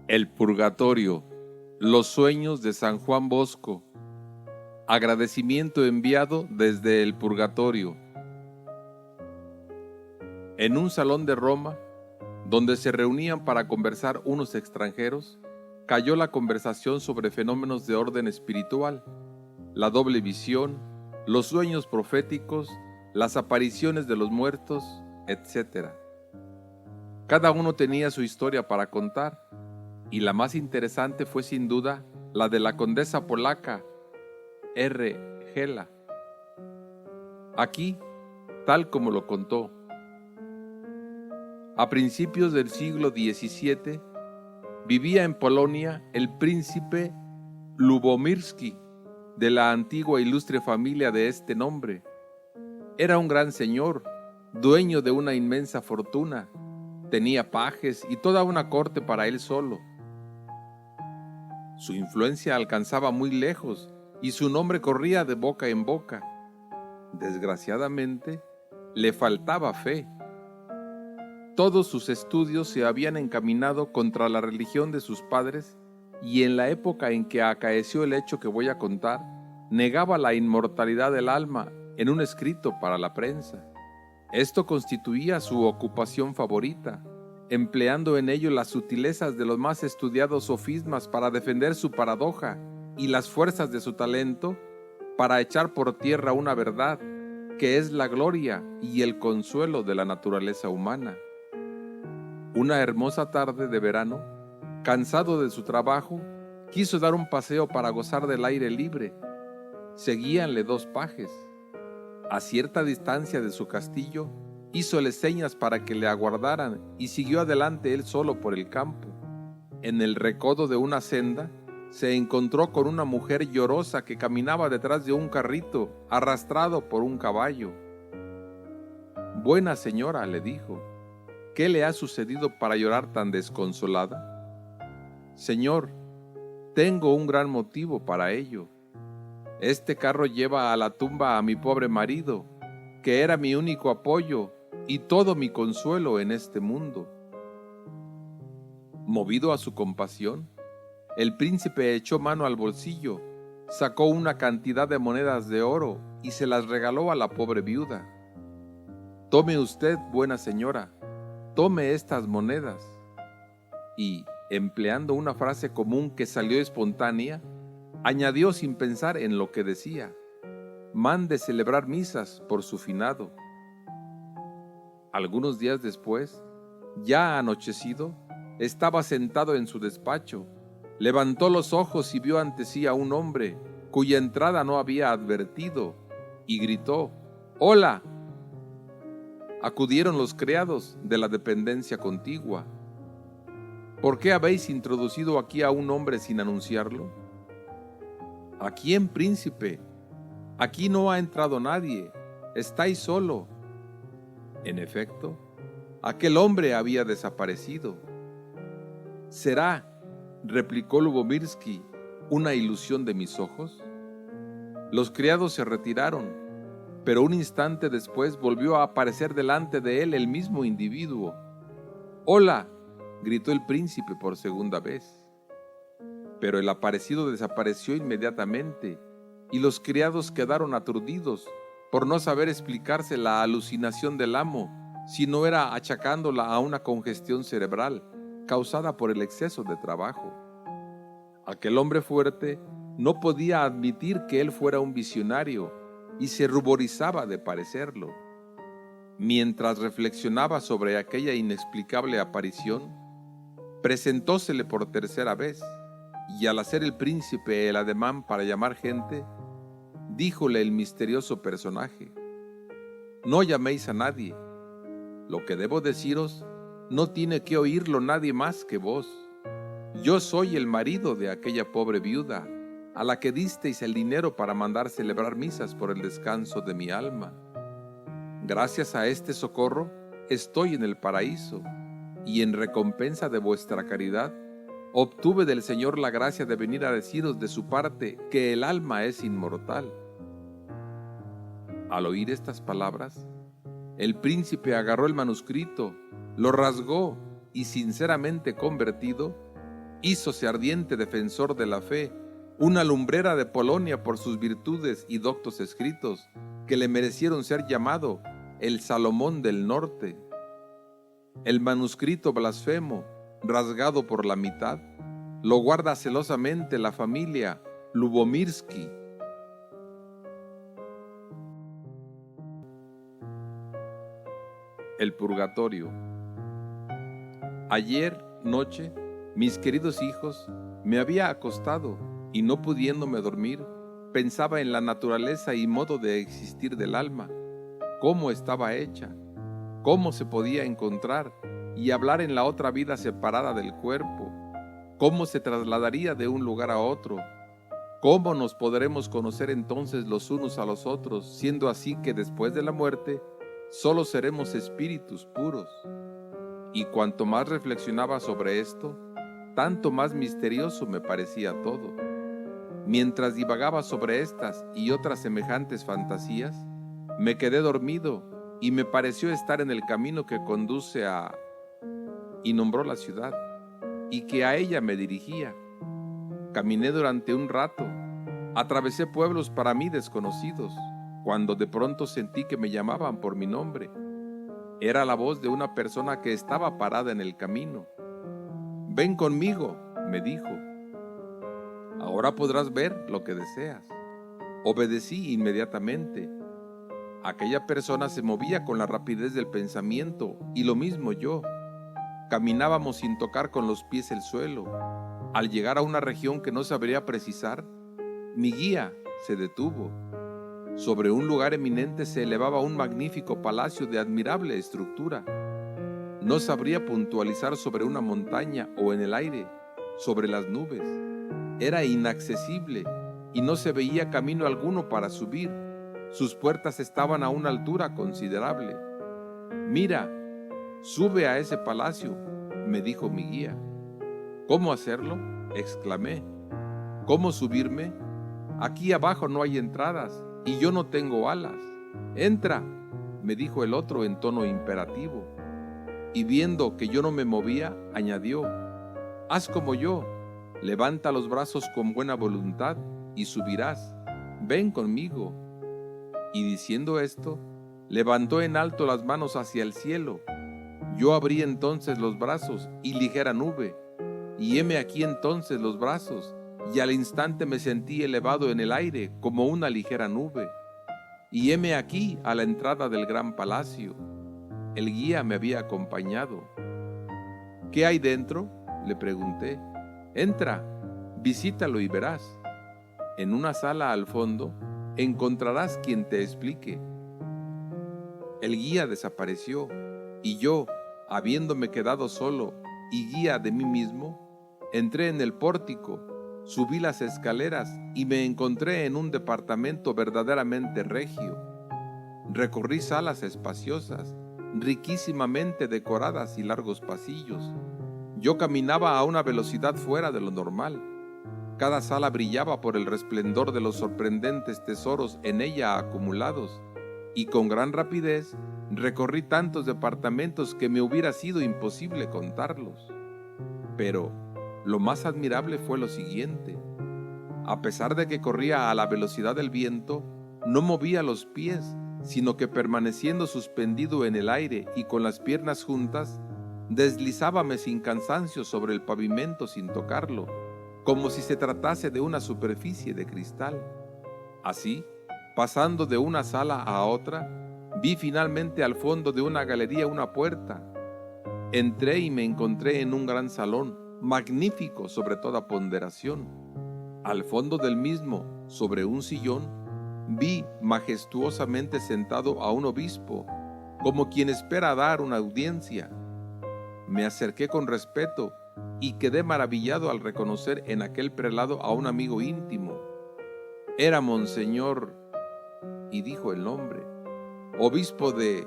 El Purgatorio, los sueños de San Juan Bosco. Agradecimiento enviado desde el Purgatorio. En un salón de Roma, donde se reunían para conversar unos extranjeros, cayó la conversación sobre fenómenos de orden espiritual, la doble visión, los sueños proféticos, las apariciones de los muertos, etc. Cada uno tenía su historia para contar, y la más interesante fue sin duda la de la condesa polaca R. Gela. Aquí, tal como lo contó, a principios del siglo XVII vivía en Polonia el príncipe Lubomirski, de la antigua ilustre familia de este nombre. Era un gran señor, dueño de una inmensa fortuna, tenía pajes y toda una corte para él solo. Su influencia alcanzaba muy lejos y su nombre corría de boca en boca. Desgraciadamente, le faltaba fe. Todos sus estudios se habían encaminado contra la religión de sus padres y en la época en que acaeció el hecho que voy a contar, negaba la inmortalidad del alma en un escrito para la prensa. Esto constituía su ocupación favorita, empleando en ello las sutilezas de los más estudiados sofismas para defender su paradoja y las fuerzas de su talento para echar por tierra una verdad que es la gloria y el consuelo de la naturaleza humana. Una hermosa tarde de verano, cansado de su trabajo, quiso dar un paseo para gozar del aire libre. Seguíanle dos pajes. A cierta distancia de su castillo, hízole señas para que le aguardaran y siguió adelante él solo por el campo. En el recodo de una senda, se encontró con una mujer llorosa que caminaba detrás de un carrito, arrastrado por un caballo. «Buena señora», le dijo, «¿qué le ha sucedido para llorar tan desconsolada?» «Señor, tengo un gran motivo para ello. Este carro lleva a la tumba a mi pobre marido, que era mi único apoyo y todo mi consuelo en este mundo». Movido a su compasión, el príncipe echó mano al bolsillo, sacó una cantidad de monedas de oro y se las regaló a la pobre viuda. «Tome usted, buena señora, tome estas monedas». Y, empleando una frase común que salió espontánea, añadió sin pensar en lo que decía: «Mande celebrar misas por su finado». Algunos días después, ya anochecido, estaba sentado en su despacho. Levantó los ojos y vio ante sí a un hombre cuya entrada no había advertido, y gritó: «¡Hola!». Acudieron los criados de la dependencia contigua. «¿Por qué habéis introducido aquí a un hombre sin anunciarlo?». «¿A quién, príncipe? Aquí no ha entrado nadie, estáis solo». En efecto, aquel hombre había desaparecido. «¿Será», replicó Lubomirski, «una ilusión de mis ojos?». Los criados se retiraron, pero un instante después volvió a aparecer delante de él el mismo individuo. «¡Hola!», gritó el príncipe por segunda vez. Pero el aparecido desapareció inmediatamente y los criados quedaron aturdidos por no saber explicarse la alucinación del amo, si no era achacándola a una congestión cerebral causada por el exceso de trabajo. Aquel hombre fuerte no podía admitir que él fuera un visionario y se ruborizaba de parecerlo. Mientras reflexionaba sobre aquella inexplicable aparición, presentósele por tercera vez, y al hacer el príncipe el ademán para llamar gente, díjole el misterioso personaje: «No llaméis a nadie. Lo que debo deciros no tiene que oírlo nadie más que vos. Yo soy el marido de aquella pobre viuda, a la que disteis el dinero para mandar celebrar misas por el descanso de mi alma. Gracias a este socorro estoy en el paraíso, y en recompensa de vuestra caridad, obtuve del Señor la gracia de venir a deciros de su parte que el alma es inmortal». Al oír estas palabras, el príncipe agarró el manuscrito, lo rasgó y, sinceramente convertido, hízose ardiente defensor de la fe, una lumbrera de Polonia por sus virtudes y doctos escritos, que le merecieron ser llamado el Salomón del Norte. El manuscrito blasfemo, rasgado por la mitad, lo guarda celosamente la familia Lubomirsky. El purgatorio. Ayer noche, mis queridos hijos, me había acostado y no pudiéndome dormir, pensaba en la naturaleza y modo de existir del alma, cómo estaba hecha, cómo se podía encontrar y hablar en la otra vida separada del cuerpo, cómo se trasladaría de un lugar a otro, cómo nos podremos conocer entonces los unos a los otros, siendo así que después de la muerte solo seremos espíritus puros. Y cuanto más reflexionaba sobre esto, tanto más misterioso me parecía todo. Mientras divagaba sobre estas y otras semejantes fantasías, me quedé dormido y me pareció estar en el camino que conduce a... y nombró la ciudad, y que a ella me dirigía. Caminé durante un rato, atravesé pueblos para mí desconocidos, cuando de pronto sentí que me llamaban por mi nombre. Era la voz de una persona que estaba parada en el camino. «Ven conmigo», me dijo. «Ahora podrás ver lo que deseas». Obedecí inmediatamente. Aquella persona se movía con la rapidez del pensamiento, y lo mismo yo. Caminábamos sin tocar con los pies el suelo. Al llegar a una región que no sabría precisar, mi guía se detuvo. Sobre un lugar eminente se elevaba un magnífico palacio de admirable estructura. No sabría puntualizar sobre una montaña o en el aire, sobre las nubes. Era inaccesible y no se veía camino alguno para subir. Sus puertas estaban a una altura considerable. «Mira, sube a ese palacio», me dijo mi guía. «¿Cómo hacerlo?», exclamé. «¿Cómo subirme? Aquí abajo no hay entradas y yo no tengo alas». «Entra», me dijo el otro en tono imperativo. Y viendo que yo no me movía, añadió: «Haz como yo, levanta los brazos con buena voluntad y subirás. Ven conmigo». Y diciendo esto, levantó en alto las manos hacia el cielo. Yo abrí entonces los brazos y ligera nube, y heme aquí entonces los brazos, y al instante me sentí elevado en el aire como una ligera nube. Y heme aquí a la entrada del gran palacio. El guía me había acompañado. «¿Qué hay dentro?», le pregunté. «Entra, visítalo y verás. En una sala al fondo encontrarás quien te explique». El guía desapareció, y yo, habiéndome quedado solo y guía de mí mismo, entré en el pórtico, subí las escaleras y me encontré en un departamento verdaderamente regio. Recorrí salas espaciosas, riquísimamente decoradas y largos pasillos. Yo caminaba a una velocidad fuera de lo normal. Cada sala brillaba por el resplendor de los sorprendentes tesoros en ella acumulados, y con gran rapidez recorrí tantos departamentos que me hubiera sido imposible contarlos. Pero lo más admirable fue lo siguiente: a pesar de que corría a la velocidad del viento, no movía los pies, sino que permaneciendo suspendido en el aire y con las piernas juntas, deslizábame sin cansancio sobre el pavimento sin tocarlo, como si se tratase de una superficie de cristal. Así, pasando de una sala a otra, vi finalmente al fondo de una galería una puerta. Entré y me encontré en un gran salón, magnífico sobre toda ponderación. Al fondo del mismo, sobre un sillón, vi majestuosamente sentado a un obispo, como quien espera dar una audiencia. Me acerqué con respeto y quedé maravillado al reconocer en aquel prelado a un amigo íntimo. Era Monseñor, y dijo el nombre, obispo de...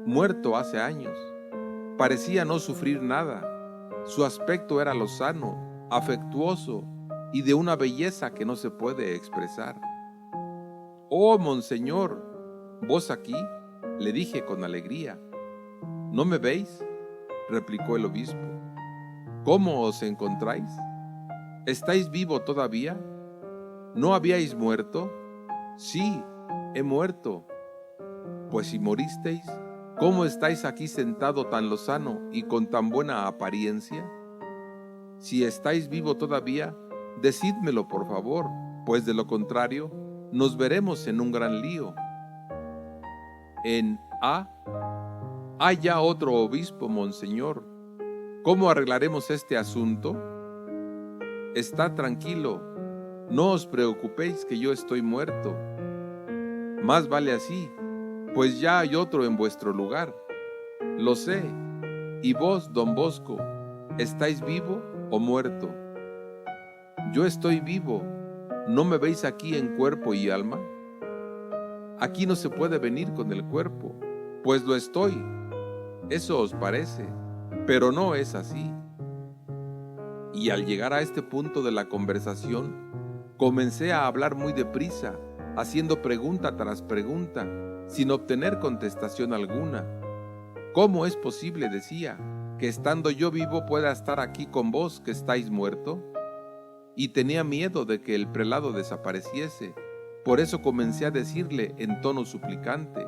muerto hace años. Parecía no sufrir nada. Su aspecto era lozano, afectuoso y de una belleza que no se puede expresar. «Oh, Monseñor, ¿vos aquí?», le dije con alegría. «¿No me veis?», replicó el obispo. ¿Cómo os encontráis? ¿Estáis vivo todavía? ¿No habíais muerto? Sí, he muerto. Pues si moristeis, ¿cómo estáis aquí sentado tan lozano y con tan buena apariencia? Si estáis vivo todavía, decídmelo por favor, pues de lo contrario, nos veremos en un gran lío. En A, hay ya otro obispo, monseñor. ¿Cómo arreglaremos este asunto? Estad tranquilo, no os preocupéis que yo estoy muerto. Más vale así, pues ya hay otro en vuestro lugar. Lo sé. ¿Y vos, don Bosco, estáis vivo o muerto? Yo estoy vivo. ¿No me veis aquí en cuerpo y alma? Aquí no se puede venir con el cuerpo, pues lo estoy. Eso os parece, pero no es así. Y al llegar a este punto de la conversación, comencé a hablar muy deprisa, haciendo pregunta tras pregunta, sin obtener contestación alguna. ¿Cómo es posible, decía, que estando yo vivo pueda estar aquí con vos que estáis muerto? Y tenía miedo de que el prelado desapareciese. Por eso comencé a decirle en tono suplicante: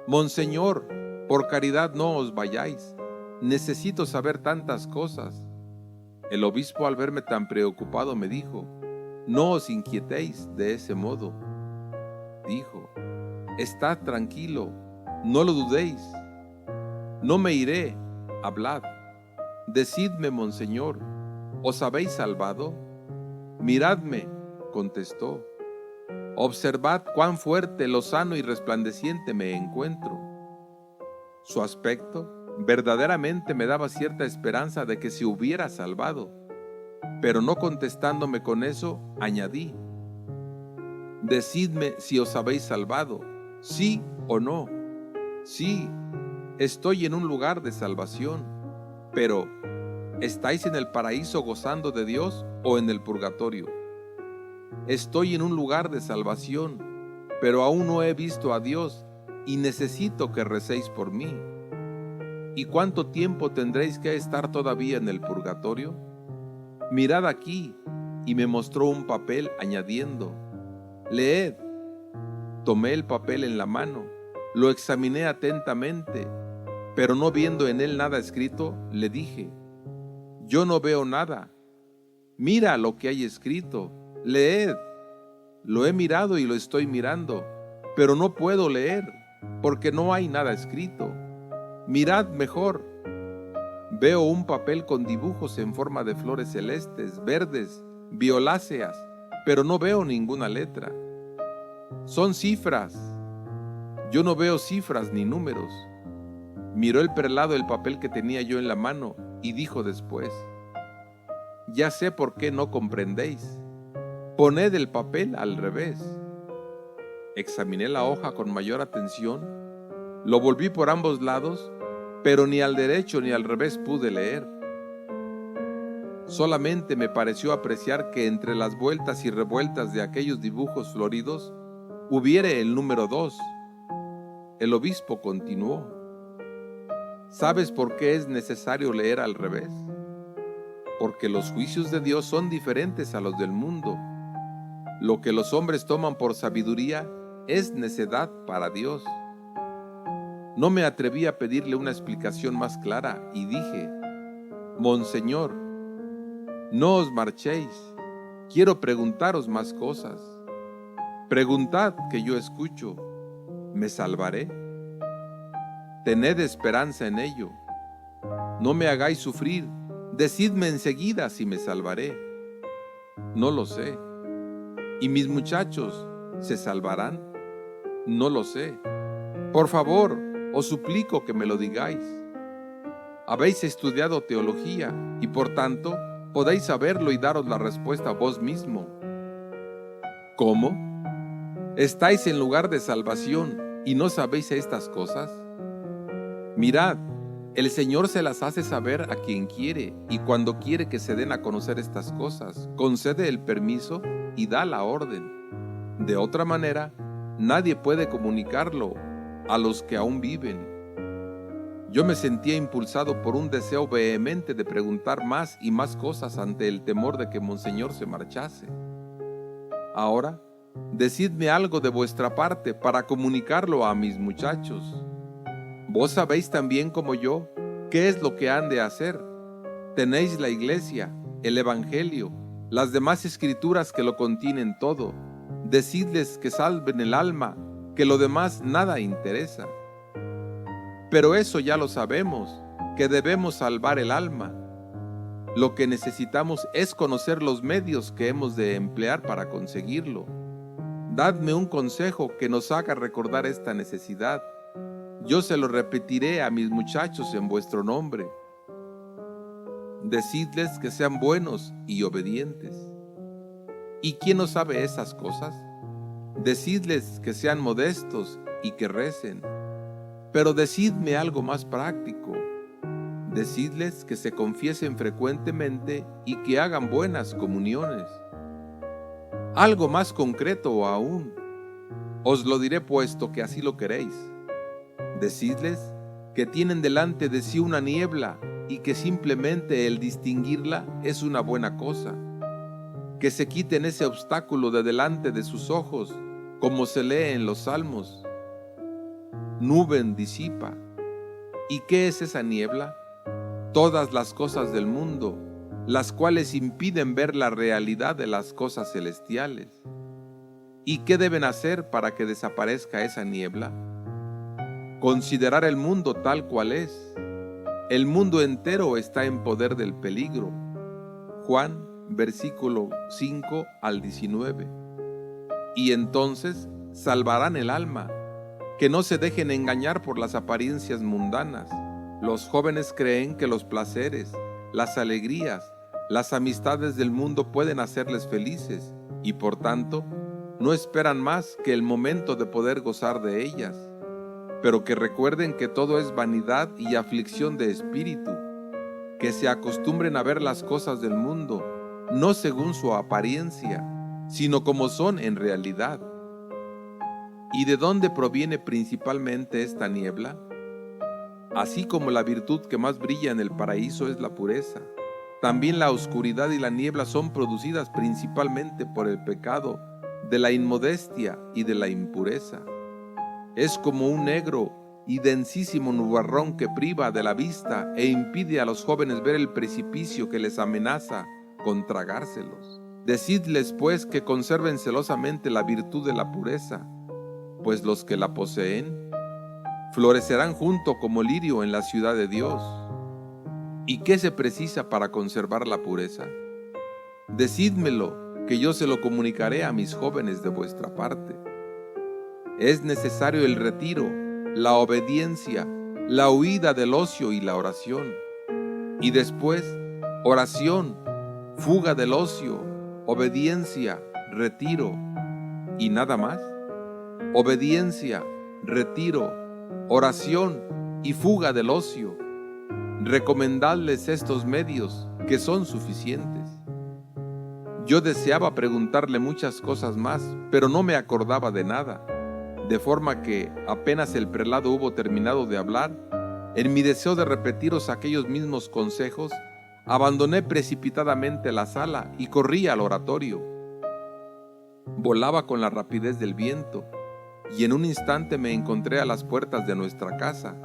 Monseñor, por caridad no os vayáis. Necesito saber tantas cosas. El obispo, al verme tan preocupado, me dijo: no os inquietéis de ese modo. Dijo: estad tranquilo, no lo dudéis. No me iré, hablad. Decidme, monseñor, ¿os habéis salvado? Miradme, contestó. Observad cuán fuerte, lozano y resplandeciente me encuentro. Su aspecto verdaderamente me daba cierta esperanza de que se hubiera salvado, pero no contestándome con eso, añadí: decidme si os habéis salvado, sí o no. Sí, estoy en un lugar de salvación, pero ¿estáis en el paraíso gozando de Dios o en el purgatorio? Estoy en un lugar de salvación, pero aún no he visto a Dios y necesito que recéis por mí. ¿Y cuánto tiempo tendréis que estar todavía en el purgatorio? Mirad aquí, y me mostró un papel añadiendo: leed. Tomé el papel en la mano, lo examiné atentamente, pero no viendo en él nada escrito, le dije: yo no veo nada. Mira lo que hay escrito, leed. Lo he mirado y lo estoy mirando, pero no puedo leer, porque no hay nada escrito. Mirad mejor. Veo un papel con dibujos en forma de flores celestes, verdes, violáceas, pero no veo ninguna letra. Son cifras. Yo no veo cifras ni números. Miró el prelado el papel que tenía yo en la mano y dijo después: ya sé por qué no comprendéis. Poned el papel al revés. Examiné la hoja con mayor atención, lo volví por ambos lados, pero ni al derecho ni al revés pude leer. Solamente me pareció apreciar que entre las vueltas y revueltas de aquellos dibujos floridos hubiere el número 2. El obispo continuó: ¿sabes por qué es necesario leer al revés? Porque los juicios de Dios son diferentes a los del mundo. Lo que los hombres toman por sabiduría es necedad para Dios. No me atreví a pedirle una explicación más clara y dije: Monseñor, no os marchéis, quiero preguntaros más cosas. Preguntad que yo escucho, ¿me salvaré? Tened esperanza en ello. No me hagáis sufrir, decidme enseguida si me salvaré. No lo sé. ¿Y mis muchachos se salvarán? No lo sé. Por favor, os suplico que me lo digáis. Habéis estudiado teología y por tanto podéis saberlo y daros la respuesta vos mismo. ¿Cómo? ¿Estáis en lugar de salvación y no sabéis estas cosas? Mirad, el Señor se las hace saber a quien quiere, y cuando quiere que se den a conocer estas cosas, concede el permiso y da la orden. De otra manera, nadie puede comunicarlo a los que aún viven. Yo me sentía impulsado por un deseo vehemente de preguntar más y más cosas ante el temor de que Monseñor se marchase. Ahora, decidme algo de vuestra parte para comunicarlo a mis muchachos. Vos sabéis también como yo qué es lo que han de hacer. Tenéis la iglesia, el evangelio, las demás escrituras que lo contienen todo. Decidles que salven el alma, que lo demás nada interesa. Pero eso ya lo sabemos, que debemos salvar el alma. Lo que necesitamos es conocer los medios que hemos de emplear para conseguirlo. Dadme un consejo que nos haga recordar esta necesidad. Yo se lo repetiré a mis muchachos en vuestro nombre. Decidles que sean buenos y obedientes. ¿Y quién no sabe esas cosas? Decidles que sean modestos y que recen. Pero decidme algo más práctico. Decidles que se confiesen frecuentemente y que hagan buenas comuniones. Algo más concreto aún. Os lo diré puesto que así lo queréis. Decidles que tienen delante de sí una niebla y que simplemente el distinguirla es una buena cosa. Que se quiten ese obstáculo de delante de sus ojos, como se lee en los Salmos. Nube disipa. ¿Y qué es esa niebla? Todas las cosas del mundo, las cuales impiden ver la realidad de las cosas celestiales. ¿Y qué deben hacer para que desaparezca esa niebla? Considerar el mundo tal cual es. El mundo entero está en poder del peligro. Juan, versículo 5 al 19. Y entonces salvarán el alma. Que no se dejen engañar por las apariencias mundanas. Los jóvenes creen que los placeres, las alegrías, las amistades del mundo pueden hacerles felices y por tanto no esperan más que el momento de poder gozar de ellas. Pero que recuerden que todo es vanidad y aflicción de espíritu. Que se acostumbren a ver las cosas del mundo, no según su apariencia, sino como son en realidad. ¿Y de dónde proviene principalmente esta niebla? Así como la virtud que más brilla en el paraíso es la pureza, también la oscuridad y la niebla son producidas principalmente por el pecado, de la inmodestia y de la impureza. Es como un negro y densísimo nubarrón que priva de la vista e impide a los jóvenes ver el precipicio que les amenaza con tragárselos. Decidles pues que conserven celosamente la virtud de la pureza, pues los que la poseen florecerán junto como lirio en la ciudad de Dios. ¿Y qué se precisa para conservar la pureza? Decídmelo, que yo se lo comunicaré a mis jóvenes de vuestra parte. Es necesario el retiro, la obediencia, la huida del ocio y la oración. Y después, oración, fuga del ocio, obediencia, retiro. ¿Y nada más? Obediencia, retiro, oración y fuga del ocio. Recomendadles estos medios que son suficientes. Yo deseaba preguntarle muchas cosas más, pero no me acordaba de nada, de forma que apenas el prelado hubo terminado de hablar, en mi deseo de repetiros aquellos mismos consejos, abandoné precipitadamente la sala y corrí al oratorio. Volaba con la rapidez del viento, y en un instante me encontré a las puertas de nuestra casa.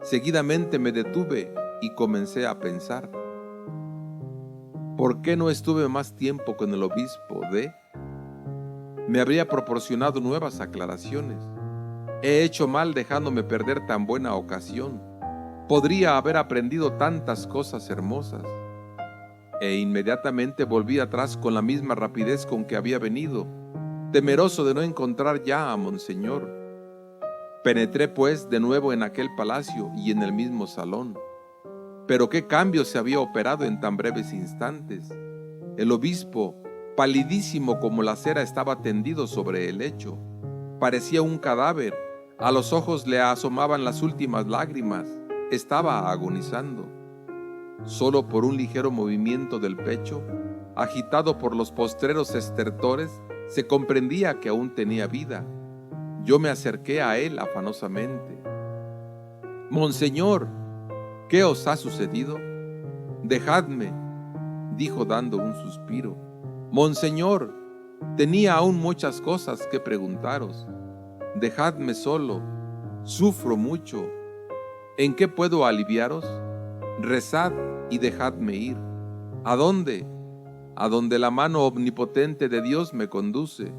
Seguidamente me detuve y comencé a pensar: ¿por qué no estuve más tiempo con el obispo D? Me habría proporcionado nuevas aclaraciones. He hecho mal dejándome perder tan buena ocasión. Podría haber aprendido tantas cosas hermosas. E inmediatamente volví atrás con la misma rapidez con que había venido, temeroso de no encontrar ya a Monseñor. Penetré pues de nuevo en aquel palacio y en el mismo salón. Pero qué cambio se había operado en tan breves instantes. El obispo, palidísimo como la cera, estaba tendido sobre el lecho. Parecía un cadáver, a los ojos le asomaban las últimas lágrimas, estaba agonizando. Solo por un ligero movimiento del pecho, agitado por los postreros estertores, se comprendía que aún tenía vida. Yo me acerqué a él afanosamente. «Monseñor, ¿qué os ha sucedido? Dejadme, dijo dando un suspiro. Monseñor, tenía aún muchas cosas que preguntaros. Dejadme solo, sufro mucho. ¿En qué puedo aliviaros? Rezad y dejadme ir. ¿A dónde? A donde la mano omnipotente de Dios me conduce.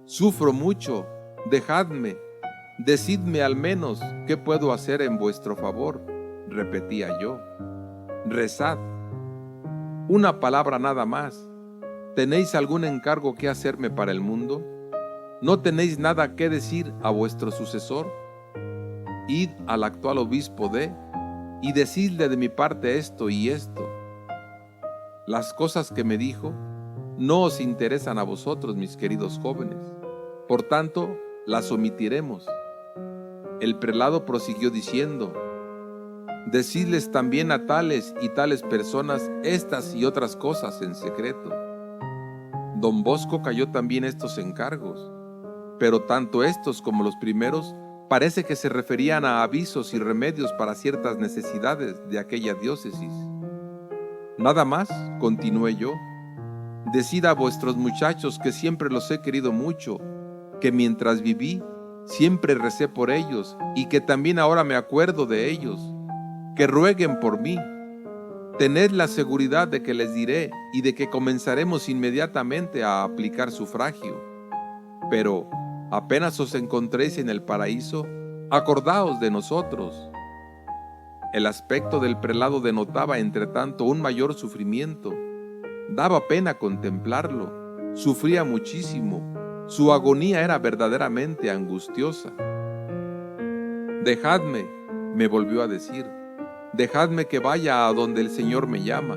Sufro mucho, dejadme. Decidme al menos qué puedo hacer en vuestro favor, repetía yo. Rezad. Una palabra nada más. ¿Tenéis algún encargo que hacerme para el mundo? ¿No tenéis nada que decir a vuestro sucesor? Id al actual obispo y decidle de mi parte esto y esto. Las cosas que me dijo no os interesan a vosotros, mis queridos jóvenes. Por tanto, las omitiremos. El prelado prosiguió diciendo: decidles también a tales y tales personas estas y otras cosas en secreto. Don Bosco cayó también estos encargos, pero tanto estos como los primeros parece que se referían a avisos y remedios para ciertas necesidades de aquella diócesis. Nada más, continué yo, decid a vuestros muchachos que siempre los he querido mucho, que mientras viví siempre recé por ellos y que también ahora me acuerdo de ellos, que rueguen por mí. Tened la seguridad de que les diré y de que comenzaremos inmediatamente a aplicar sufragio. Pero apenas os encontréis en el paraíso, acordaos de nosotros. El aspecto del prelado denotaba entre tanto un mayor sufrimiento. Daba pena contemplarlo, sufría muchísimo, su agonía era verdaderamente angustiosa. Dejadme, me volvió a decir, dejadme que vaya a donde el Señor me llama.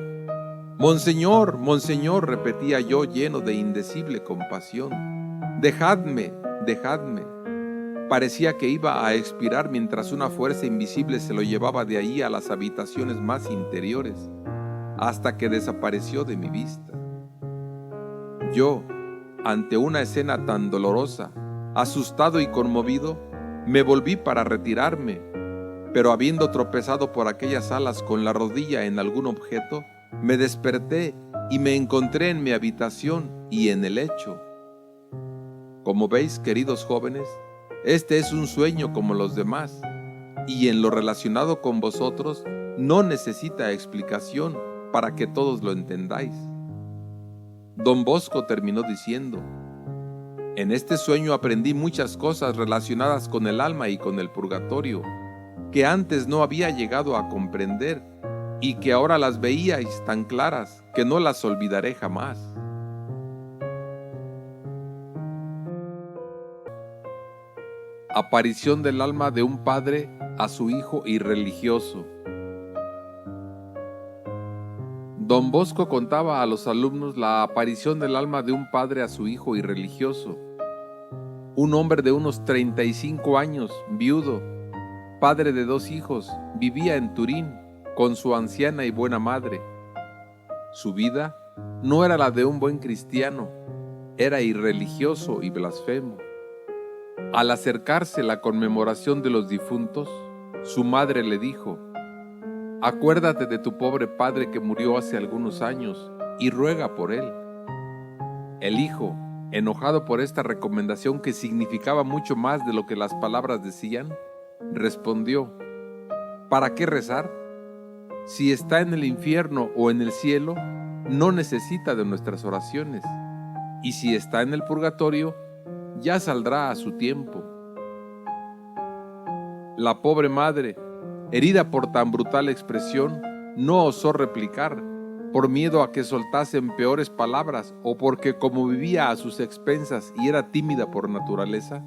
Monseñor, monseñor, repetía yo lleno de indecible compasión. Dejadme, dejadme. Parecía que iba a expirar mientras una fuerza invisible se lo llevaba de allí a las habitaciones más interiores, hasta que desapareció de mi vista. Yo, ante una escena tan dolorosa, asustado y conmovido, me volví para retirarme, pero habiendo tropezado por aquellas salas con la rodilla en algún objeto, me desperté y me encontré en mi habitación y en el lecho. Como veis, queridos jóvenes, este es un sueño como los demás, y en lo relacionado con vosotros no necesita explicación para que todos lo entendáis. Don Bosco terminó diciendo: en este sueño aprendí muchas cosas relacionadas con el alma y con el purgatorio, que antes no había llegado a comprender y que ahora las veíais tan claras que no las olvidaré jamás. Aparición del alma de un padre a su hijo irreligioso. Don Bosco contaba a los alumnos la aparición del alma de un padre a su hijo irreligioso. Un hombre de unos 35 años, viudo, padre de 2 hijos, vivía en Turín con su anciana y buena madre. Su vida no era la de un buen cristiano, era irreligioso y blasfemo. Al acercarse la conmemoración de los difuntos, su madre le dijo: acuérdate de tu pobre padre que murió hace algunos años y ruega por él. El hijo, enojado por esta recomendación que significaba mucho más de lo que las palabras decían, respondió: ¿para qué rezar? Si está en el infierno o en el cielo, no necesita de nuestras oraciones, y si está en el purgatorio, ya saldrá a su tiempo. La pobre madre, herida por tan brutal expresión, no osó replicar, por miedo a que soltasen peores palabras o porque, como vivía a sus expensas y era tímida por naturaleza,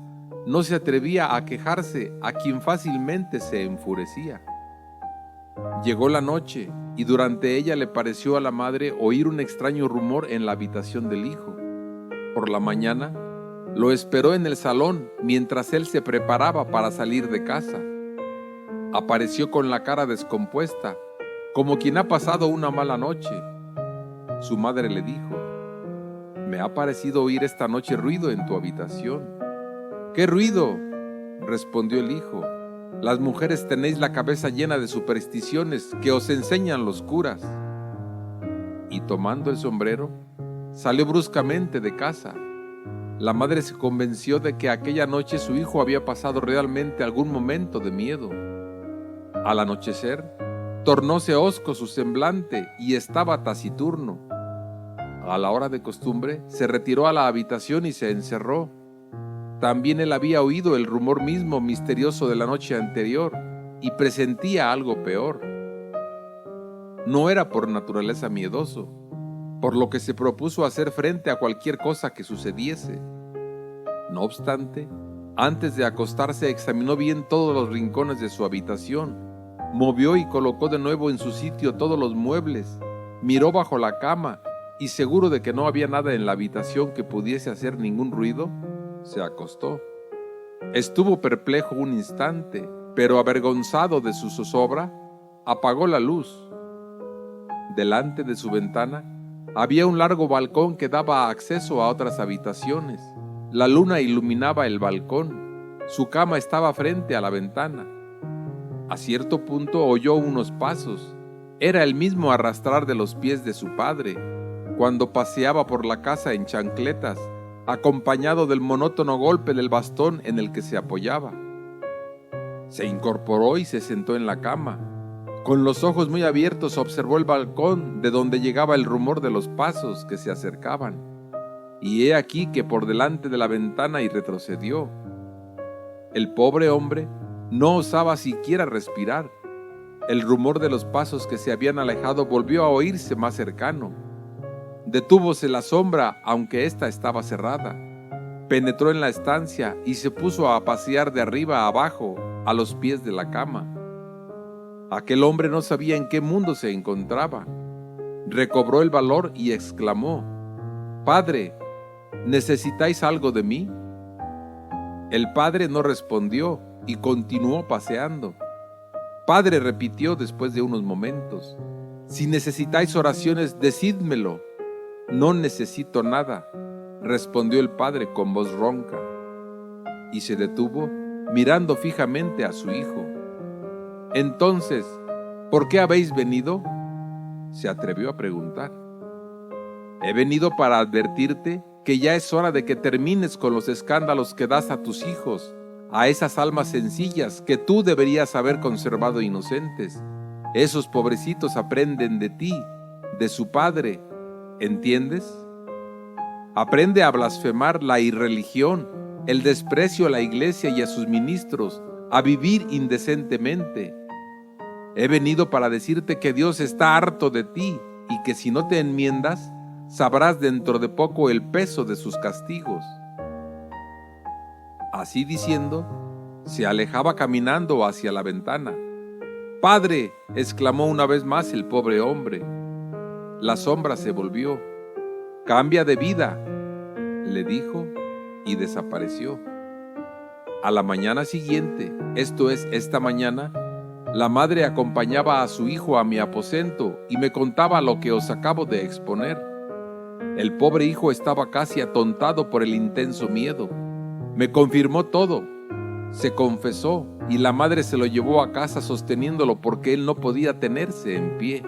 no se atrevía a quejarse a quien fácilmente se enfurecía. Llegó la noche y durante ella le pareció a la madre oír un extraño rumor en la habitación del hijo. Por la mañana, lo esperó en el salón mientras él se preparaba para salir de casa. Apareció con la cara descompuesta, como quien ha pasado una mala noche. Su madre le dijo: me ha parecido oír esta noche ruido en tu habitación. ¿Qué ruido?, respondió el hijo. Las mujeres tenéis la cabeza llena de supersticiones que os enseñan los curas. Y tomando el sombrero, salió bruscamente de casa. La madre se convenció de que aquella noche su hijo había pasado realmente algún momento de miedo. Al anochecer, tornóse hosco su semblante y estaba taciturno. A la hora de costumbre, se retiró a la habitación y se encerró. También él había oído el rumor mismo misterioso de la noche anterior y presentía algo peor. No era por naturaleza miedoso, por lo que se propuso hacer frente a cualquier cosa que sucediese. No obstante, antes de acostarse examinó bien todos los rincones de su habitación, movió y colocó de nuevo en su sitio todos los muebles, miró bajo la cama y seguro de que no había nada en la habitación que pudiese hacer ningún ruido, se acostó. Estuvo perplejo un instante, pero avergonzado de su zozobra, apagó la luz. Delante de su ventana había un largo balcón que daba acceso a otras habitaciones. La luna iluminaba el balcón. Su cama estaba frente a la ventana. A cierto punto oyó unos pasos. Era el mismo arrastrar de los pies de su padre, cuando paseaba por la casa en chancletas, acompañado del monótono golpe del bastón en el que se apoyaba. Se incorporó y se sentó en la cama. Con los ojos muy abiertos observó el balcón de donde llegaba el rumor de los pasos que se acercaban. Y he aquí que por delante de la ventana y retrocedió. El pobre hombre no osaba siquiera respirar. El rumor de los pasos que se habían alejado volvió a oírse más cercano. Detúvose la sombra, aunque ésta estaba cerrada. Penetró en la estancia y se puso a pasear de arriba a abajo, a los pies de la cama. Aquel hombre no sabía en qué mundo se encontraba. Recobró el valor y exclamó: «Padre, ¿necesitáis algo de mí?». El padre no respondió y continuó paseando. «Padre», repitió después de unos momentos, «si necesitáis oraciones, decídmelo». «No necesito nada», respondió el padre con voz ronca, y se detuvo mirando fijamente a su hijo. «Entonces, ¿por qué habéis venido?», se atrevió a preguntar. «He venido para advertirte que ya es hora de que termines con los escándalos que das a tus hijos, a esas almas sencillas que tú deberías haber conservado inocentes. Esos pobrecitos aprenden de ti, de su padre, ¿entiendes? Aprende a blasfemar la irreligión, el desprecio a la iglesia y a sus ministros, a vivir indecentemente. He venido para decirte que Dios está harto de ti y que si no te enmiendas, sabrás dentro de poco el peso de sus castigos». Así diciendo, se alejaba caminando hacia la ventana. «¡Padre!», exclamó una vez más el pobre hombre. La sombra se volvió. «Cambia de vida», le dijo, y desapareció. A la mañana siguiente, esto es, esta mañana, la madre acompañaba a su hijo a mi aposento y me contaba lo que os acabo de exponer. El pobre hijo estaba casi atontado por el intenso miedo. Me confirmó todo. Se confesó y la madre se lo llevó a casa sosteniéndolo porque él no podía tenerse en pie.